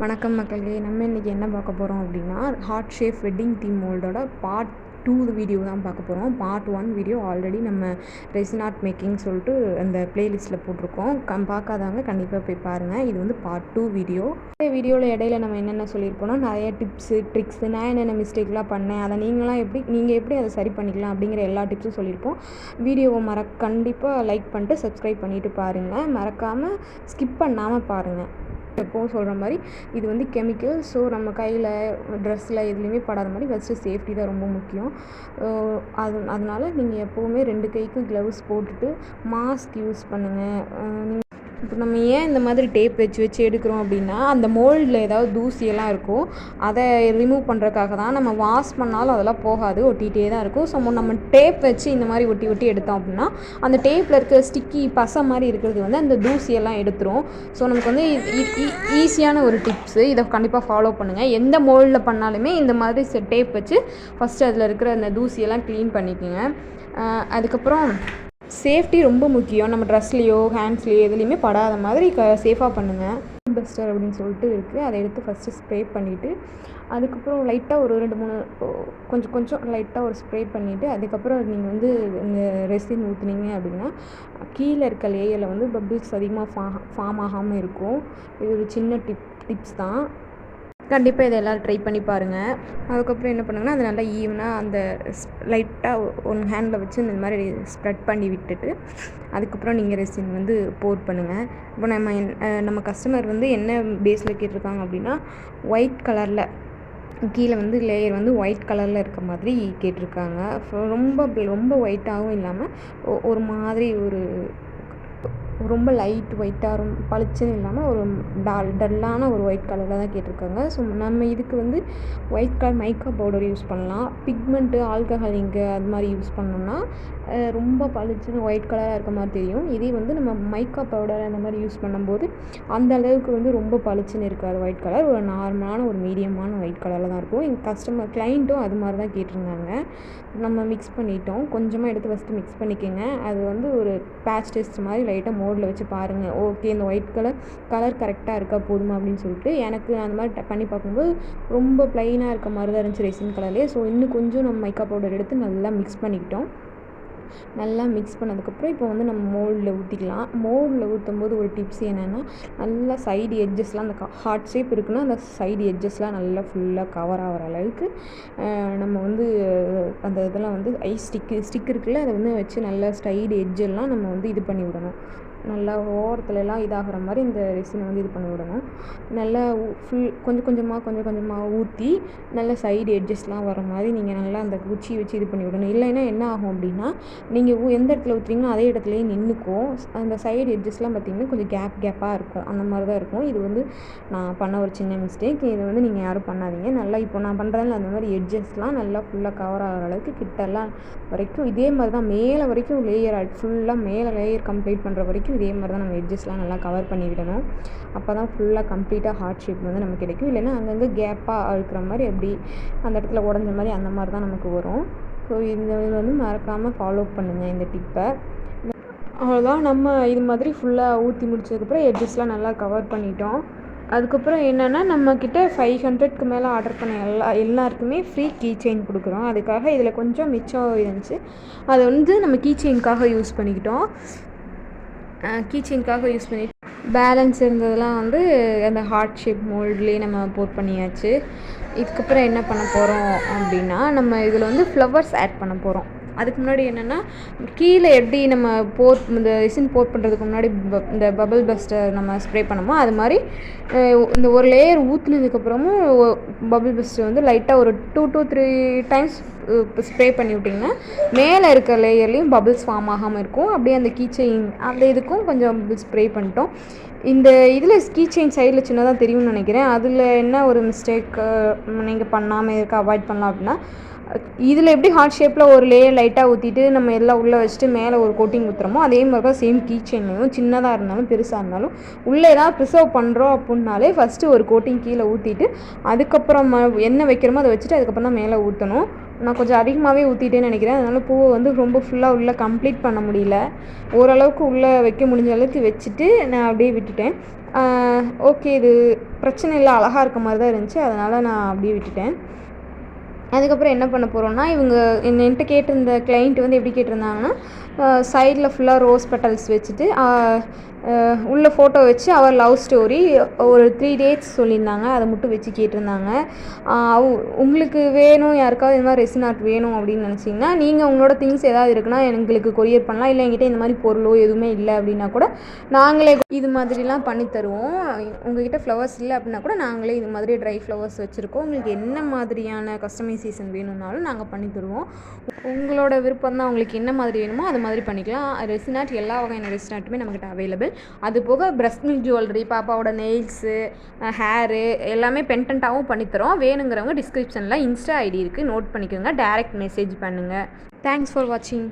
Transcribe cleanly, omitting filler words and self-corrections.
வணக்கம் மக்களே, நம்ம இன்றைக்கி என்ன பார்க்க போகிறோம் அப்படின்னா, ஹார்ட் ஷேப் வெட்டிங் தீம் மோல்டோட பார்ட் 2 வீடியோ தான் பார்க்க போகிறோம். பார்ட் 1 வீடியோ ஆல்ரெடி நம்ம ரெசின் ஆர்ட் மேக்கிங் சொல்லிட்டு அந்த ப்ளேலிஸ்ட்டில் போட்டிருக்கோம். பார்க்காதவங்க கண்டிப்பாக போய் பாருங்கள். இது வந்து பார்ட் 2 வீடியோ. இந்த வீடியோவில் இடையில நம்ம என்னென்ன சொல்லியிருப்போம்னா, நிறைய டிப்ஸு ட்ரிக்ஸு, நான் என்னென்ன மிஸ்டேக்லாம் பண்ணேன், அதை நீங்கள் எப்படி அதை சரி பண்ணிக்கலாம் அப்படிங்கிற எல்லா டிப்ஸும் சொல்லியிருப்போம். வீடியோவை கண்டிப்பாக லைக் பண்ணிட்டு சப்ஸ்கிரைப் பண்ணிவிட்டு பாருங்கள். மறக்காமல் ஸ்கிப் பண்ணாமல் பாருங்கள். எப்போவும் சொல்கிற மாதிரி இது வந்து கெமிக்கல். ஸோ நம்ம கையில், ட்ரெஸ்ஸில் எதுலேயுமே படாத மாதிரி ஃபஸ்ட்டு சேஃப்டி தான் ரொம்ப முக்கியம். அதனால் நீங்கள் எப்போவுமே 2 கைக்கும் க்ளவுஸ் போட்டுட்டு மாஸ்க் யூஸ் பண்ணுங்கள். இப்போ நம்ம ஏன் இந்த மாதிரி டேப் வச்சு எடுக்கிறோம் அப்படின்னா, அந்த மோல்டில் ஏதாவது தூசியெல்லாம் இருக்கும், அதை ரிமூவ் பண்ணுறதுக்காக தான். நம்ம வாஷ் பண்ணாலும் அதெல்லாம் போகாது, ஒட்டிகிட்டே தான் இருக்கும். ஸோ நம்ம டேப் வச்சு இந்த மாதிரி ஒட்டி எடுத்தோம் அப்படின்னா, அந்த டேப்பில் இருக்கிற ஸ்டிக்கி பசை மாதிரி இருக்கிறது வந்து அந்த தூசியெல்லாம் எடுத்துரும். ஸோ நமக்கு வந்து ஈஸியான ஒரு டிப்ஸு. இதை கண்டிப்பாக ஃபாலோ பண்ணுங்கள். எந்த மோல்டில் பண்ணாலுமே இந்த மாதிரி டேப் வச்சு ஃபஸ்ட்டு அதில் இருக்கிற அந்த தூசியெல்லாம் க்ளீன் பண்ணிக்கோங்க. அதுக்கப்புறம் சேஃப்டி ரொம்ப முக்கியம். நம்ம ட்ரெஸ்லேயோ ஹேண்ட்ஸ்லேயோ எதுலேயுமே படாத மாதிரி சேஃபாக பண்ணுங்கள். பஸ்டர் அப்படின்னு சொல்லிட்டு இருக்குது, அதை எடுத்து ஃபஸ்ட்டு ஸ்ப்ரே பண்ணிவிட்டு, அதுக்கப்புறம் லைட்டாக ஒரு 2-3 கொஞ்சம் லைட்டாக ஒரு ஸ்ப்ரே பண்ணிவிட்டு, அதுக்கப்புறம் நீங்கள் வந்து இந்த ரெசின் ஊற்றுனீங்க அப்படின்னா கீழே இருக்க லேயரில் வந்து பபிள்ஸ் அதிகமாக ஃபார்ம் ஆகாமல் இருக்கும். இது ஒரு சின்ன டிப்ஸ் தான். கண்டிப்பாக இதை எல்லோரும் ட்ரை பண்ணி பாருங்கள். அதுக்கப்புறம் என்ன பண்ணுங்கன்னா, அது நல்லா ஈவனாக அந்த லைட்டாக ஒன் ஹேண்டில் வச்சு இந்த மாதிரி ஸ்ப்ரெட் பண்ணி விட்டுட்டு, அதுக்கப்புறம் நீங்கள் ரெசின் வந்து போர் பண்ணுங்கள். இப்போ நம்ம கஸ்டமர் வந்து என்ன பேஸில் கேட்டிருக்காங்க அப்படின்னா, ஒயிட் கலரில் கீழே வந்து லேயர் வந்து ஒயிட் கலரில் இருக்க மாதிரி கேட்டிருக்காங்க. ரொம்ப ஒயிட்டாகவும் இல்லாமல் ஒரு மாதிரி ரொம்ப லைட் ஒயிட்டாக பளிச்சுன்னு இல்லாமல் ஒரு டல்லான ஒரு ஒயிட் கலரில் தான் கேட்டிருக்காங்க. ஸோ நம்ம இதுக்கு வந்து ஒயிட் கலர் மைக்கா பவுடர் யூஸ் பண்ணலாம். பிக்மெண்ட்டு, ஆல்கஹால் இங்கு அது மாதிரி யூஸ் பண்ணோம்னா ரொம்ப பளிச்சுன்னு ஒயிட் கலராக இருக்க மாதிரி தெரியும். இதே வந்து நம்ம மைக்கா பவுடர் அந்த மாதிரி யூஸ் பண்ணும்போது அந்த அளவுக்கு வந்து ரொம்ப பளிச்சுன்னு இருக்காது ஒயிட் கலர். ஒரு நார்மலான ஒரு மீடியமான ஒயிட் கலரில் தான் இருக்கும். எங்கள் கிளைண்ட்டும் அது மாதிரி தான் கேட்டிருந்தாங்க. நம்ம மிக்ஸ் பண்ணிட்டோம். கொஞ்சமாக எடுத்து ஃபஸ்ட்டு மிக்ஸ் பண்ணிக்கோங்க. அது வந்து ஒரு பேட்ச் டெஸ்ட் மாதிரி லைட்டாக மோடில் வச்சு பாருங்கள். ஓகே, இந்த ஒயிட் கலர் கரெக்டாக இருக்கா போதுமா அப்படின்னு சொல்லிட்டு. எனக்கு அந்த மாதிரி பண்ணி பார்க்கும்போது ரொம்ப ப்ளைனாக இருக்க மாதிரி தான் இருந்துச்சு ரெசின் கலர்லேயே. ஸோ இன்னும் கொஞ்சம் நம்ம மைக்கா பவுடர் எடுத்து நல்லா மிக்ஸ் பண்ணிக்கிட்டோம். நல்லா மிக்ஸ் பண்ணதுக்கப்புறம் இப்போ வந்து நம்ம மோல்டில் ஊற்றிக்கலாம். மோல்டில் ஊற்றும்போது ஒரு டிப்ஸ் என்னென்னா, நல்லா சைடு எட்ஜஸ்லாம் அந்த ஹார்ட் ஷேப் இருக்குன்னா அந்த சைடு எட்ஜஸ்லாம் நல்லா ஃபுல்லாக கவர் ஆகிற அளவுக்கு நம்ம வந்து அந்த இதெல்லாம் வந்து ஸ்டிக் இருக்குல்ல, அதை வந்து வச்சு நல்லா சைடு எட்ஜெல்லாம் நம்ம வந்து இது பண்ணி விடணும். நல்லா ஓரத்துலலாம் இதாகிற மாதிரி இந்த ரெசினை வந்து இது பண்ணி விடணும். நல்லா கொஞ்சம் கொஞ்சமாக ஊற்றி நல்லா சைடு எட்ஜஸ்லாம் வர மாதிரி நீங்கள் நல்லா அந்த குச்சி வச்சு இது பண்ணி விடணும். இல்லைன்னா என்ன ஆகும் அப்படின்னா, நீங்கள் எந்த இடத்துல ஊற்றுறீங்களோ அதே இடத்துலையே நின்றுக்கும். அந்த சைடு எட்ஜஸ்லாம் பார்த்திங்கன்னா கொஞ்சம் கேப்பாக இருக்கும். அந்த மாதிரி தான் இருக்கும். இது வந்து நான் பண்ண ஒரு சின்ன மிஸ்டேக். இதை வந்து நீங்கள் யாரும் பண்ணாதீங்க. நல்லா இப்போ நான் பண்ணுறதில்ல அந்த மாதிரி எட்ஜஸ்லாம் நல்லா ஃபுல்லாக கவர் ஆகிற அளவுக்கு கிட்டெல்லாம் வரைக்கும் இதே மாதிரி தான் மேலே வரைக்கும் ஃபுல்லாக மேலே லேயர் கம்ப்ளீட் பண்ணுற வரைக்கும் இதே மாதிரி தான் நம்ம எட்ஜஸ்லாம் நல்லா கவர் பண்ணி விடணும். அப்போ தான் ஃபுல்லாக கம்ப்ளீட்டாக ஹார்ட் ஷேப் வந்து நமக்கு கிடைக்கும். இல்லைன்னா அங்கங்கே கேப்பாக இருக்கிற மாதிரி எப்படி அந்த இடத்துல உடஞ்ச மாதிரி அந்த மாதிரி தான் நமக்கு வரும். ஸோ இது வந்து மறக்காமல் ஃபாலோ பண்ணுங்கள் இந்த டிப்பை. அவ்வளோதான். நம்ம இது மாதிரி ஃபுல்லாக ஊற்றி முடிச்சதுக்கப்புறம் எட்ஜஸ்லாம் நல்லா கவர் பண்ணிட்டோம். அதுக்கப்புறம் என்னென்னா, நம்மக்கிட்ட 500க்கு மேலே ஆர்டர் பண்ண எல்லாருக்குமே ஃப்ரீ கீ செயின் கொடுக்குறோம். அதுக்காக இதில் கொஞ்சம் மிச்சம் இருந்துச்சு, அதை வந்து நம்ம கீ செயின்காக யூஸ் பண்ணிக்கிட்டோம். பேலன்ஸ் இருந்ததெல்லாம் வந்து அந்த ஹார்ட் ஷேப் மோல்ட்லேயே நம்ம போட் பண்ணியாச்சு. இதுக்கப்புறம் என்ன பண்ண போகிறோம் அப்படின்னா, நம்ம இதில் வந்து ஃப்ளவர்ஸ் ஆட் பண்ண போகிறோம். அதுக்கு முன்னாடி என்னென்னா, கீழே எப்படி நம்ம இந்த ரெசின் போட் பண்ணுறதுக்கு முன்னாடி இந்த பபிள் பஸ்டர் நம்ம ஸ்ப்ரே பண்ணோமோ அது மாதிரி இந்த ஒரு லேயர் ஊற்றுனதுக்கப்புறமும் பபிள் பஸ்டர் வந்து லைட்டாக ஒரு 2 to 3 டைம்ஸ் ஸ்ப்ரே பண்ணி விட்டிங்கன்னா மேலே இருக்க லேயர்லேயும் பபிள்ஸ் ஃபார்ம் ஆகாமல் இருக்கும். அப்படியே அந்த கீ செயின் அந்த இதுக்கும் கொஞ்சம் ஸ்ப்ரே பண்ணிட்டோம். இந்த இதில் கீ செயின் சைடில் சின்னதாக தெரியும்னு நினைக்கிறேன். அதில் என்ன ஒரு மிஸ்டேக் நீங்கள் பண்ணாமல் இருக்க அவாய்ட் பண்ணலாம் அப்படின்னா, இதில் எப்படி ஹார்ட் ஷேப்பில் ஒரு லேயர் லைட்டாக ஊற்றிட்டு நம்ம எல்லாம் உள்ளே வச்சுட்டு மேலே ஒரு கோட்டிங் ஊற்றுறோமோ அதே மாதிரி தான் சேம் கீ செயின்லையும் சின்னதாக இருந்தாலும் பெருசாக இருந்தாலும் உள்ளே ஏதாவது ப்ரிசர்வ் பண்ணுறோம் அப்படின்னாலே ஃபஸ்ட்டு ஒரு கோட்டிங் கீழே ஊற்றிட்டு அதுக்கப்புறம் என்ன வைக்கிறோமோ அதை வச்சுட்டு அதுக்கப்புறம் தான் மேலே ஊற்றணும். நான் கொஞ்சம் அதிகமாகவே ஊற்றிட்டேன்னு நினைக்கிறேன். அதனால் பூவை வந்து ரொம்ப ஃபுல்லாக உள்ளே கம்ப்ளீட் பண்ண முடியல. ஓரளவுக்கு உள்ளே வைக்க முடிஞ்ச அளவுக்கு வச்சுட்டு நான் அப்படியே விட்டுட்டேன். ஓகே இது பிரச்சனை இல்லை, அழகாக இருக்க மாதிரி தான் இருந்துச்சு, அதனால் நான் அப்படியே விட்டுட்டேன். அதுக்கப்புறம் என்ன பண்ண போகிறோன்னா, இவங்க என்கிட்ட கேட்டிருந்த கிளைண்ட் வந்து எப்படி கேட்டிருந்தாங்கன்னா, சைடில் ஃபுல்லாக ரோஸ் பெட்டல்ஸ் வச்சுட்டு உள்ள ஃபோட்டோ வச்சு அவர் லவ் ஸ்டோரி ஒரு 3 டேட்ஸ் சொல்லியிருந்தாங்க. அதை மட்டும் வச்சு கேட்டிருந்தாங்க. உங்களுக்கு வேணும், யாருக்காவது இந்த மாதிரி ரெசின் ஆர்ட் வேணும் அப்படின்னு நினச்சிங்கன்னா, நீங்கள் உங்களோட திங்ஸ் ஏதாவது இருக்குன்னா எங்களுக்கு கொரியர் பண்ணலாம். இல்லை என்கிட்ட இந்த மாதிரி பொருளோ எதுவுமே இல்லை அப்படின்னா கூட நாங்களே இது மாதிரிலாம் பண்ணி தருவோம். உங்கள்கிட்ட ஃப்ளவர்ஸ் இல்லை அப்படின்னா கூட நாங்களே இது மாதிரி ட்ரை ஃப்ளவர்ஸ் வச்சுருக்கோம். உங்களுக்கு என்ன மாதிரியான கஸ்டமைசேஷன் வேணும்னாலும் நாங்கள் பண்ணி தருவோம். உங்களோட விருப்பம் தான், உங்களுக்கு என்ன மாதிரி வேணுமோ அது மாதிரி பண்ணிக்கலாம். ரெசின் ஆர்ட் எல்லா வகையான ரெசின் ஆர்ட்டுமே நம்மக்கிட்ட அவைலபிள். அது போக பிரஸ்ட் மில்க் ஜுவல்லரி, பாப்பாவோட நெயில்ஸு, ஹேரு எல்லாமே பென்டென்ட்டாகவும் பண்ணித்தரோம். வேணுங்கிறவங்க டிஸ்கிரிப்ஷனில் இன்ஸ்டா ஐடி இருக்குது, நோட் பண்ணிக்கோங்க. டைரக்ட் மெசேஜ் பண்ணுங்கள். தேங்க்ஸ் ஃபார் வாட்சிங்.